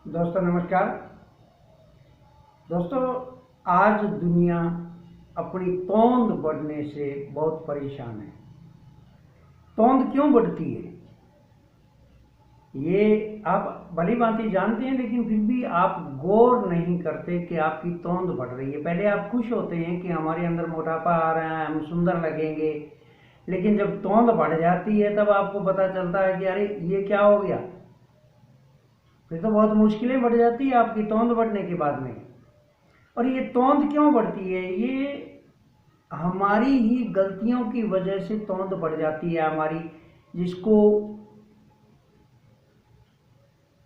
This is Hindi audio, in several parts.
दोस्तों नमस्कार। दोस्तों, आज दुनिया अपनी तोंद बढ़ने से बहुत परेशान है। तोंद क्यों बढ़ती है ये आप भली भांति जानते हैं, लेकिन फिर भी आप गौर नहीं करते कि आपकी तोंद बढ़ रही है। पहले आप खुश होते हैं कि हमारे अंदर मोटापा आ रहा है, हम सुंदर लगेंगे, लेकिन जब तोंद बढ़ जाती है तब आपको पता चलता है कि अरे ये क्या हो गया। फिर तो बहुत मुश्किलें बढ़ जाती है आपकी तोंद बढ़ने के बाद में। और ये तोंद क्यों बढ़ती है? ये हमारी ही गलतियों की वजह से तोंद बढ़ जाती है हमारी, जिसको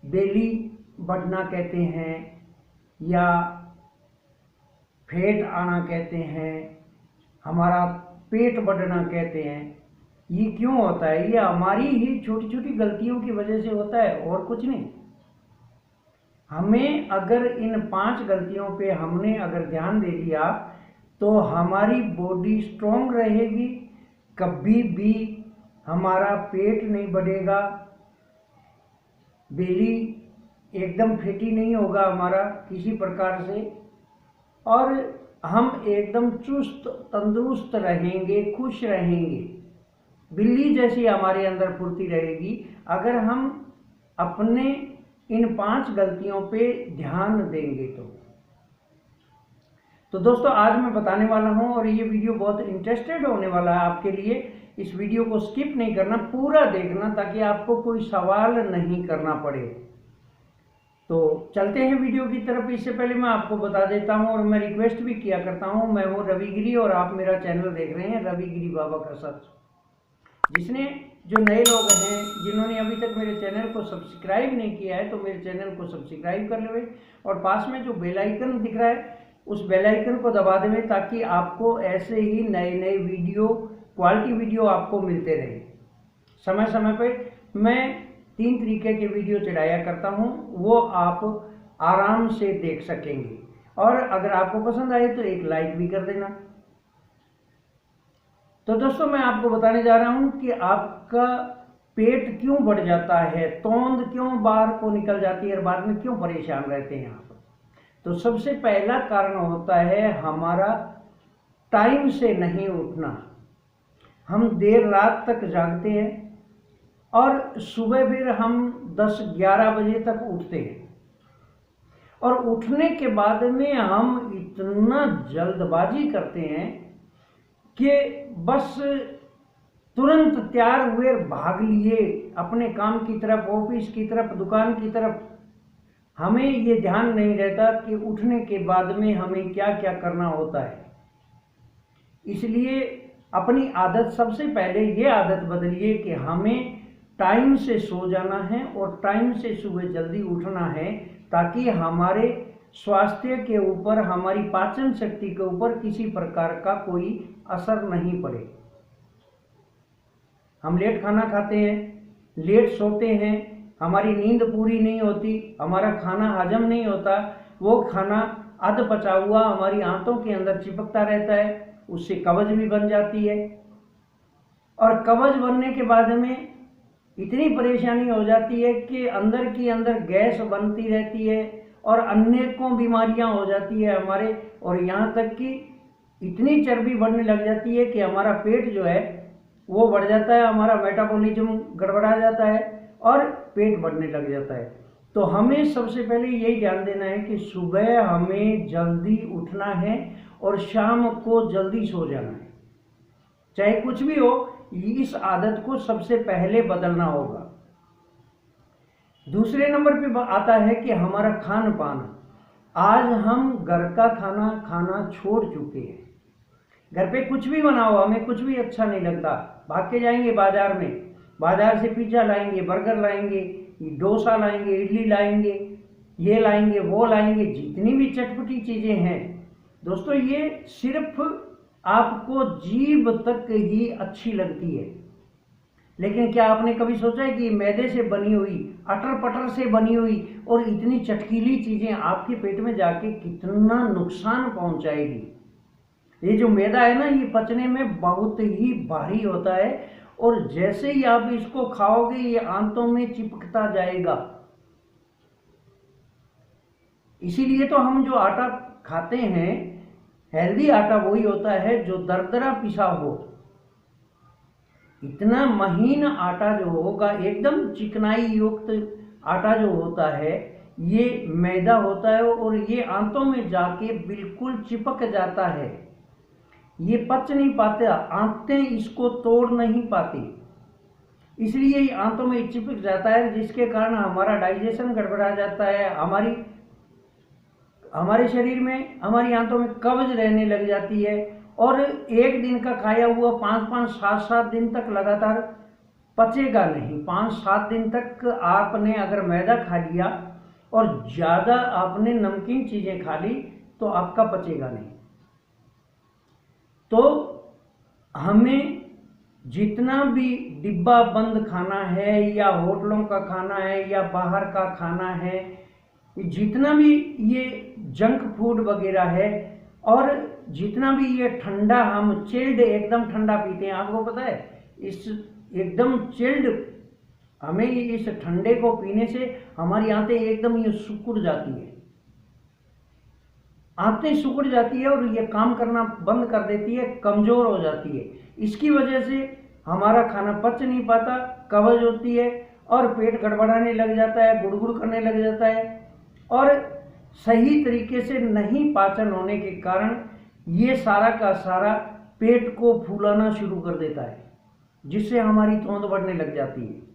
बेली बढ़ना कहते हैं या फैट आना कहते हैं, हमारा पेट बढ़ना कहते हैं। ये क्यों होता है? ये हमारी ही छोटी छोटी गलतियों की वजह से होता है और कुछ नहीं। हमें अगर इन 5 गलतियों पे हमने अगर ध्यान दे दिया तो हमारी बॉडी स्ट्रांग रहेगी, कभी भी हमारा पेट नहीं बढ़ेगा, बेली एकदम फैटी नहीं होगा हमारा किसी प्रकार से, और हम एकदम चुस्त तंदुरुस्त रहेंगे, खुश रहेंगे, बिल्ली जैसी हमारे अंदर फुर्ती रहेगी अगर हम अपने इन 5 गलतियों पे ध्यान देंगे। तो दोस्तों, आज मैं बताने वाला हूं और ये वीडियो बहुत इंटरेस्टेड होने वाला है आपके लिए। इस वीडियो को स्किप नहीं करना, पूरा देखना, ताकि आपको कोई सवाल नहीं करना पड़े। तो चलते हैं वीडियो की तरफ। इससे पहले मैं आपको बता देता हूं और मैं रिक्वेस्ट भी किया करता हूं, मैं हूं रवि गिरी और आप मेरा चैनल देख रहे हैं रवि गिरी बाबा का सच। जो नए लोग हैं, जिन्होंने अभी तक मेरे चैनल को सब्सक्राइब नहीं किया है, तो मेरे चैनल को सब्सक्राइब कर लेवे और पास में जो बेल आइकन दिख रहा है उस बेल आइकन को दबा देवे, ताकि आपको ऐसे ही नए नए वीडियो, क्वालिटी वीडियो आपको मिलते रहे। समय समय पे मैं 3 तरीके के वीडियो चढ़ाया करता हूँ, वो आप आराम से देख सकेंगे। और अगर आपको पसंद आए तो एक लाइक भी कर देना। तो दोस्तों, मैं आपको बताने जा रहा हूं कि आपका पेट क्यों बढ़ जाता है, तोंद क्यों बाहर को निकल जाती है और बाद में क्यों परेशान रहते हैं आप। तो सबसे पहला कारण होता है हमारा टाइम से नहीं उठना। हम देर रात तक जागते हैं और सुबह फिर हम 10-11 बजे तक उठते हैं, और उठने के बाद में हम इतना जल्दबाजी करते हैं कि बस तुरंत तैयार हुए भाग लिए अपने काम की तरफ, ऑफिस की तरफ, दुकान की तरफ। हमें ये ध्यान नहीं रहता कि उठने के बाद में हमें क्या क्या करना होता है। इसलिए अपनी आदत, सबसे पहले ये आदत बदलिए कि हमें टाइम से सो जाना है और टाइम से सुबह जल्दी उठना है, ताकि हमारे स्वास्थ्य के ऊपर, हमारी पाचन शक्ति के ऊपर किसी प्रकार का कोई असर नहीं पड़े। हम लेट खाना खाते हैं, लेट सोते हैं, हमारी नींद पूरी नहीं होती, हमारा खाना हजम नहीं होता, वो खाना अध पचा हुआ हमारी आंतों के अंदर चिपकता रहता है, उससे कब्ज भी बन जाती है। और कब्ज बनने के बाद में इतनी परेशानी हो जाती है कि अंदर की अंदर गैस बनती रहती है और अनेकों बीमारियां हो जाती है हमारे, और यहाँ तक कि इतनी चर्बी बढ़ने लग जाती है कि हमारा पेट जो है वो बढ़ जाता है, हमारा मेटाबॉलिज्म गड़बड़ा जाता है और पेट बढ़ने लग जाता है। तो हमें सबसे पहले यही ध्यान देना है कि सुबह हमें जल्दी उठना है और शाम को जल्दी सो जाना है। चाहे कुछ भी हो, इस आदत को सबसे पहले बदलना होगा। दूसरे नंबर पे आता है कि हमारा खान पान। आज हम घर का खाना खाना छोड़ चुके हैं। घर पे कुछ भी बनाओ, हमें कुछ भी अच्छा नहीं लगता, भाग के जाएंगे बाजार में, बाजार से पिज्जा लाएंगे, बर्गर लाएंगे, डोसा लाएंगे, इडली लाएंगे, ये लाएंगे, वो लाएंगे, जितनी भी चटपटी चीजें हैं दोस्तों, ये सिर्फ आपको जीभ तक ही अच्छी लगती है। लेकिन क्या आपने कभी सोचा है कि मैदे से बनी हुई, अटर पटर से बनी हुई और इतनी चटकीली चीजें आपके पेट में जाके कितना नुकसान पहुंचाएगी। ये जो मैदा है ना, ये पचने में बहुत ही भारी होता है, और जैसे ही आप इसको खाओगे ये आंतों में चिपकता जाएगा। इसीलिए तो हम जो आटा खाते हैं, हेल्दी आटा वही होता है जो दरदरा पिसा हो। इतना महीन आटा जो होगा, एकदम चिकनाई युक्त आटा जो होता है, ये मैदा होता है और ये आंतों में जाके बिल्कुल चिपक जाता है। ये पच नहीं पाता, आंतें इसको तोड़ नहीं पाती, इसलिए ये आंतों में चिपक जाता है, जिसके कारण हमारा डाइजेशन गड़बड़ा जाता है। हमारे शरीर में, हमारी आंतों में कब्ज रहने लग जाती है और एक दिन का खाया हुआ 5-5, 7-7 दिन तक लगातार पचेगा नहीं। 5-7 दिन तक आपने अगर मैदा खा लिया और ज़्यादा आपने नमकीन चीज़ें खा ली तो आपका पचेगा नहीं। तो हमें जितना भी डिब्बा बंद खाना है या होटलों का खाना है या बाहर का खाना है, जितना भी ये जंक फूड वगैरह है और जितना भी ये ठंडा, हम चिल्ड एकदम ठंडा पीते हैं, आपको पता है, इस एकदम चिल्ड, हमें इस ठंडे को पीने से हमारी आंतें एकदम ये सिकुड़ जाती है, आंतें सिकुड़ जाती है और ये काम करना बंद कर देती है, कमजोर हो जाती है। इसकी वजह से हमारा खाना पच नहीं पाता, कब्ज होती है और पेट गड़बड़ाने लग जाता है, गुड़गुड़ करने लग जाता है और सही तरीके से नहीं पाचन होने के कारण ये सारा का सारा पेट को फूलाना शुरू कर देता है, जिससे हमारी तोंद बढ़ने लग जाती है।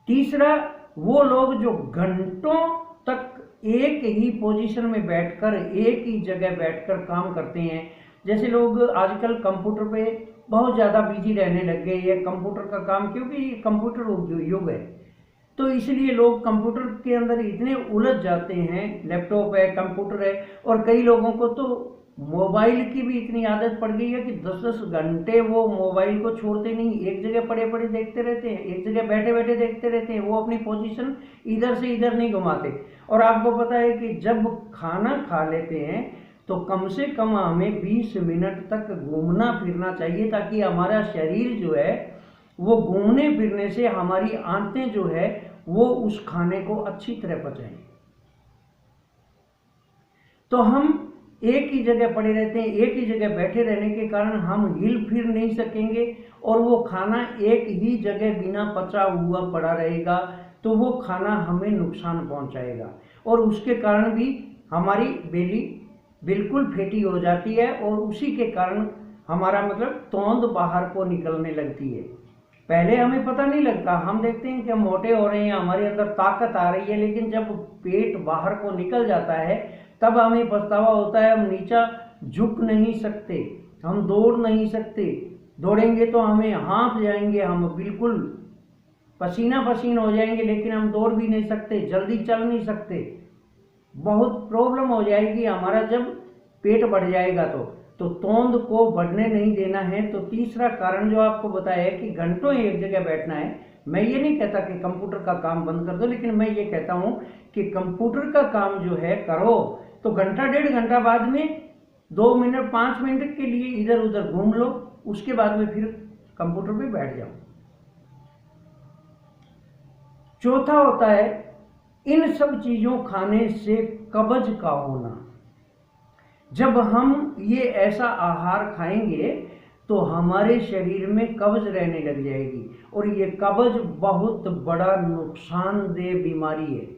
तीसरा, वो लोग जो घंटों तक एक ही पोजीशन में बैठकर, एक ही जगह बैठकर काम करते हैं, जैसे लोग आजकल कंप्यूटर पे बहुत ज़्यादा बिजी रहने लग गए हैं, कंप्यूटर का काम, क्योंकि ये कंप्यूटर युग है, तो इसलिए लोग कंप्यूटर के अंदर इतने उलझ जाते हैं, लैपटॉप है, कंप्यूटर है, और कई लोगों को तो मोबाइल की भी इतनी आदत पड़ गई है कि 10-10 घंटे वो मोबाइल को छोड़ते नहीं, एक जगह पड़े पड़े देखते रहते हैं, एक जगह बैठे बैठे देखते रहते हैं, वो अपनी पोजीशन इधर से इधर नहीं घुमाते। और आपको पता है कि जब खाना खा लेते हैं तो कम से कम हमें 20 मिनट तक घूमना फिरना चाहिए, ताकि हमारा शरीर जो है वो घूमने फिरने से हमारी आंतें जो है वो उस खाने को अच्छी तरह पचाएं। तो हम एक ही जगह पड़े रहते हैं, एक ही जगह बैठे रहने के कारण हम हिल फिर नहीं सकेंगे और वो खाना एक ही जगह बिना पचा हुआ पड़ा रहेगा, तो वो खाना हमें नुकसान पहुंचाएगा और उसके कारण भी हमारी बेली बिल्कुल फेटी हो जाती है और उसी के कारण हमारा मतलब तोंद बाहर को निकलने लगती है। पहले हमें पता नहीं लगता, हम देखते हैं कि हम मोटे हो रहे हैं, हमारे अंदर ताकत आ रही है, लेकिन जब पेट बाहर को निकल जाता है तब हमें पछतावा होता है। हम नीचा झुक नहीं सकते, हम दौड़ नहीं सकते, दौड़ेंगे तो हमें हाँफ जाएंगे, हम बिल्कुल पसीना पसीना हो जाएंगे, लेकिन हम दौड़ भी नहीं सकते, जल्दी चल नहीं सकते, बहुत प्रॉब्लम हो जाएगी हमारा जब पेट बढ़ जाएगा। तो तोंद को बढ़ने नहीं देना है। तो तीसरा कारण जो आपको बताया है कि घंटों एक जगह बैठना है, मैं ये नहीं कहता कि कंप्यूटर का काम बंद कर दो, लेकिन मैं ये कहता हूँ कि कंप्यूटर का काम जो है करो तो घंटा 1.5 घंटा बाद में 2 मिनट 5 मिनट के लिए इधर उधर घूम लो, उसके बाद में फिर कंप्यूटर पे बैठ जाओ। चौथा होता है इन सब चीजों खाने से कब्ज का होना। जब हम ये ऐसा आहार खाएंगे तो हमारे शरीर में कब्ज रहने लग जाएगी और ये कब्ज बहुत बड़ा नुकसानदेह बीमारी है।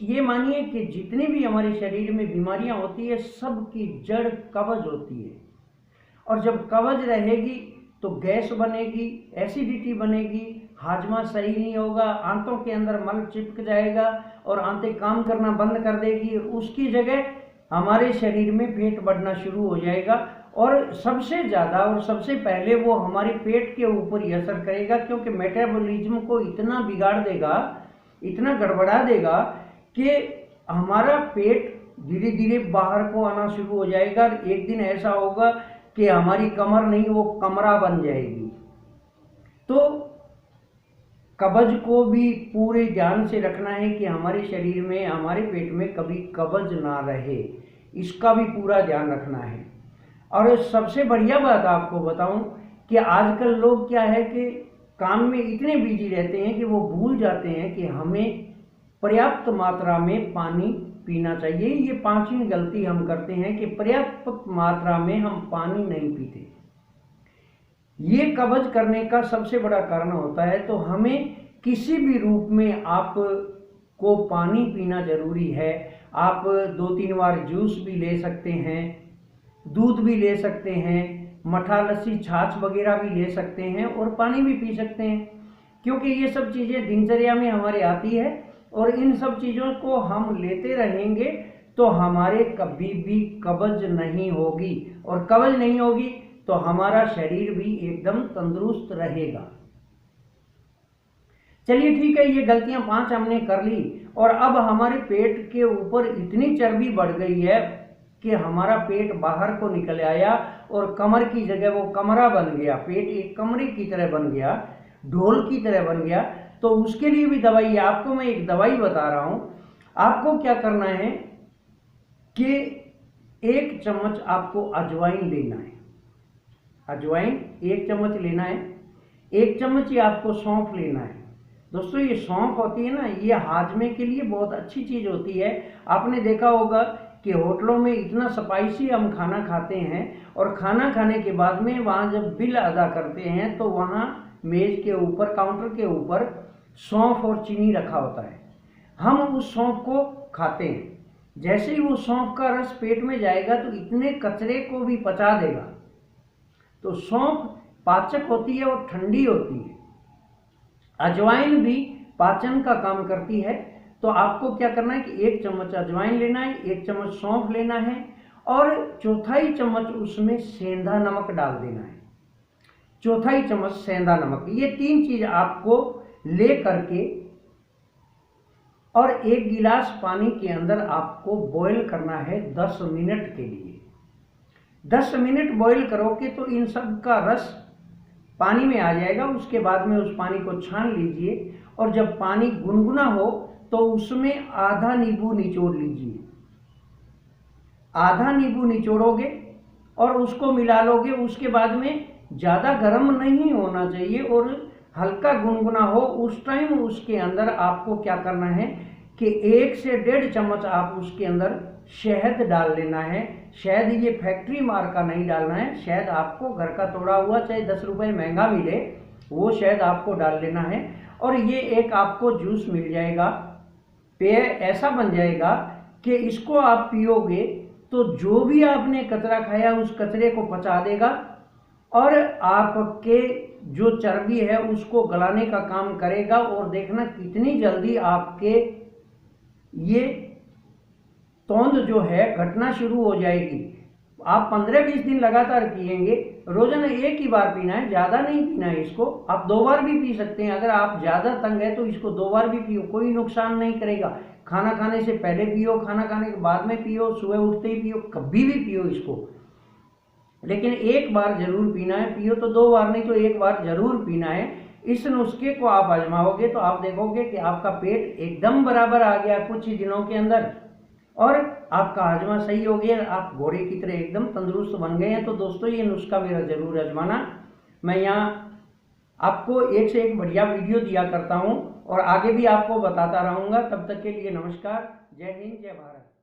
ये मानिए कि जितनी भी हमारे शरीर में बीमारियां होती है सबकी जड़ कब्ज होती है, और जब कब्ज रहेगी तो गैस बनेगी, एसिडिटी बनेगी, हाजमा सही नहीं होगा, आंतों के अंदर मल चिपक जाएगा और आंतें काम करना बंद कर देगी, उसकी जगह हमारे शरीर में पेट बढ़ना शुरू हो जाएगा और सबसे ज़्यादा और सबसे पहले वो हमारे पेट के ऊपर ही असर करेगा, क्योंकि मेटाबॉलिज्म को इतना बिगाड़ देगा, इतना गड़बड़ा देगा कि हमारा पेट धीरे धीरे बाहर को आना शुरू हो जाएगा। एक दिन ऐसा होगा कि हमारी कमर नहीं, वो कमरा बन जाएगी। तो कब्ज को भी पूरे ध्यान से रखना है कि हमारे शरीर में, हमारे पेट में कभी कब्ज ना रहे, इसका भी पूरा ध्यान रखना है। और सबसे बढ़िया बात आपको बताऊं कि आजकल लोग क्या है कि काम में इतने बिजी रहते हैं कि वो भूल जाते हैं कि हमें पर्याप्त मात्रा में पानी पीना चाहिए। ये पांचवी गलती हम करते हैं कि पर्याप्त मात्रा में हम पानी नहीं पीते। ये कब्ज करने का सबसे बड़ा कारण होता है। तो हमें किसी भी रूप में आपको पानी पीना जरूरी है। आप 2-3 बार जूस भी ले सकते हैं, दूध भी ले सकते हैं, मठा लस्सी छाछ वगैरह भी ले सकते हैं और पानी भी पी सकते हैं, क्योंकि ये सब चीज़ें दिनचर्या में हमारे आती है और इन सब चीज़ों को हम लेते रहेंगे तो हमारे कभी भी कब्ज नहीं होगी, और कब्ज नहीं होगी तो हमारा शरीर भी एकदम तंदुरुस्त रहेगा। चलिए ठीक है, ये गलतियां 5 हमने कर ली और अब हमारे पेट के ऊपर इतनी चर्बी बढ़ गई है कि हमारा पेट बाहर को निकल आया और कमर की जगह वो कमरा बन गया, पेट एक कमरे की तरह बन गया, ढोल की तरह बन गया। तो उसके लिए भी दवाई है। आपको मैं एक दवाई बता रहा हूं। आपको क्या करना है कि 1 चम्मच आपको अजवाइन लेना है, अजवाइन 1 चम्मच लेना है। 1 चम्मच ही आपको सौंफ लेना है। दोस्तों ये सौंफ होती है ना, ये हाजमे के लिए बहुत अच्छी चीज होती है। आपने देखा होगा कि होटलों में इतना स्पाइसी हम खाना खाते हैं और खाना खाने के बाद में वहाँ जब बिल अदा करते हैं तो वहाँ मेज के ऊपर, काउंटर के ऊपर सौंफ और चीनी रखा होता है। हम उस सौंफ को खाते हैं। जैसे ही वो सौंफ का रस पेट में जाएगा तो इतने कचरे को भी पचा देगा। तो सौंफ पाचक होती है और ठंडी होती है। अजवाइन भी पाचन का काम करती है। तो आपको क्या करना है कि 1 चम्मच अजवाइन लेना है, 1 चम्मच सौंफ लेना है और 1/4 चम्मच उसमें सेंधा नमक डाल देना है। 1/4 चम्मच सेंधा नमक, ये 3 चीज आपको ले करके और 1 गिलास पानी के अंदर आपको बॉईल करना है 10 मिनट के लिए। 10 मिनट बॉईल करोगे तो इन सब का रस पानी में आ जाएगा। उसके बाद में उस पानी को छान लीजिए और जब पानी गुनगुना हो तो उसमें आधा नींबू निचोड़ लीजिए। आधा नींबू निचोड़ोगे और उसको मिला लोगे। उसके बाद में ज़्यादा गर्म नहीं होना चाहिए और हल्का गुनगुना हो, उस टाइम उसके अंदर आपको क्या करना है कि 1 से 1.5 चम्मच आप उसके अंदर शहद डाल लेना है। शहद ये फैक्ट्री मार का नहीं डालना है। शहद आपको घर का तोड़ा हुआ, चाहे 10 रुपये महंगा मिले, वो शहद आपको डाल लेना है और ये एक आपको जूस मिल जाएगा। पेय ऐसा बन जाएगा कि इसको आप पियोगे तो जो भी आपने कचरा खाया उस कचरे को पचा देगा और आपके जो चर्बी है उसको गलाने का काम करेगा। और देखना कितनी जल्दी आपके ये तोंद जो है घटना शुरू हो जाएगी। आप 15-20 दिन लगातार पिएंगे। रोजाना 1 ही बार पीना है, ज़्यादा नहीं पीना है इसको। आप 2 बार भी पी सकते हैं। अगर आप ज़्यादा तंग है तो इसको 2 बार भी पियो, कोई नुकसान नहीं करेगा। खाना खाने से पहले पियो, खाना खाने के बाद में पियो, सुबह उठते ही पियो, कभी भी पियो इसको, लेकिन 1 बार जरूर पीना है। पियो तो 2 बार नहीं तो 1 बार जरूर पीना है। इस नुस्खे को आप आजमाओगे तो आप देखोगे कि आपका पेट एकदम बराबर आ गया कुछ ही दिनों के अंदर और आपका हाजमा सही हो गया। आप घोड़े की तरह एकदम तंदुरुस्त बन गए हैं। तो दोस्तों ये नुस्खा मेरा जरूर आजमाना। मैं यहाँ आपको एक से एक बढ़िया वीडियो दिया करता हूँ और आगे भी आपको बताता रहूँगा। तब तक के लिए नमस्कार। जय हिंद, जय भारत।